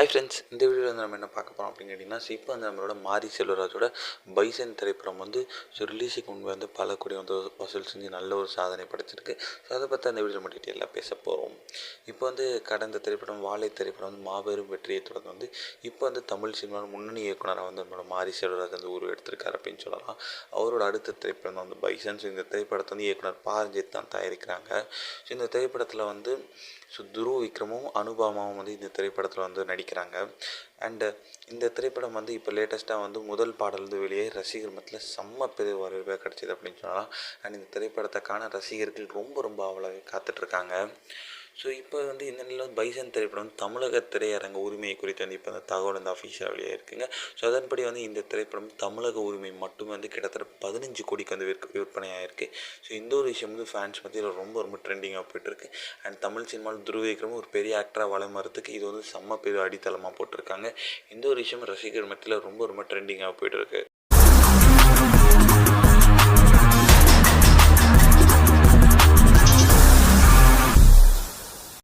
Hi friends, இந்த வீடியோவில் வந்து நம்ம என்ன பார்க்க போகிறோம் அப்படின்னு கேட்டிங்கன்னா, இப்போ வந்து நம்மளோட மாரி செல்வராஜோட பைசன் திரைப்படம் வந்து ரிலீஸுக்கு முன்பு வந்து பல கோடி வந்து வசூல் செஞ்சு நல்ல ஒரு சாதனை படைச்சிருக்கு. ஸோ அதை பற்றி அந்த வீடியோ மட்டும் டீட்டெயிலாக பேச போகிறோம். இப்போ வந்து கடந்த திரைப்படம் வாழை திரைப்படம் வந்து மாபெரும் வெற்றியை தொடர்ந்து வந்து இப்போ வந்து தமிழ் சினிமாவில் முன்னணி இயக்குனராக வந்து நம்மளோட மாரி செல்வராஜ் வந்து உருவெடுத்திருக்காரு அப்படின்னு சொல்லலாம். அவரோட அடுத்த திரைப்படம் வந்து பைசன். ஸோ இந்த திரைப்படத்தை வந்து இயக்குனர் பாரஞ்சித் தான் தயாரிக்கிறாங்க. ஸோ இந்த திரைப்படத்தில் வந்து துருவ் விக்ரமும் அனுபமாவும் வந்து இந்த திரைப்படத்தில் வந்து நடிக்கிறாங்க. அண்டு இந்த திரைப்படம் வந்து இப்போ லேட்டஸ்ட்டாக வந்து முதல் பாடல் வந்து வெளியே ரசிகர் மத்தியில் செம்ம பெரிய வரவேற்பு கிடச்சிது அப்படின்னு சொல்லலாம். அண்ட் இந்த திரைப்படத்துக்கான ரசிகர்கள் ரொம்ப அவ்வளோ காத்துட்ருக்காங்க. ஸோ இப்போ வந்து இந்த நிலையில் பைசன் திரைப்படம் வந்து தமிழக திரையரங்க உரிமையை குறித்து வந்து இப்போ அந்த தகவல் வந்து அஃபிஷியலாக வெளியே இருக்குங்க. ஸோ அதன்படி வந்து இந்த திரைப்படம் தமிழக உரிமை மட்டுமே வந்து கிட்டத்தட்ட 15 கோடிக்கு வந்து விற்பனையாயிருக்கு. ஸோ இந்த ஒரு விஷயம் வந்து ஃபேன்ஸ் மத்தியில் ரொம்ப ட்ரெண்டிங்காக போய்ட்டுருக்கு. அண்ட் தமிழ் சினிமாவில் துருவ் விக்ரம் ஒரு பெரிய ஆக்டராக வளர்றதுக்கு இது வந்து செம்ம பெரிய அடித்தளமாக போட்டிருக்காங்க. இந்த ஒரு விஷயம் ரசிகர் மத்தியில் ரொம்ப ட்ரெண்டிங்காக போய்ட்டுருக்கு.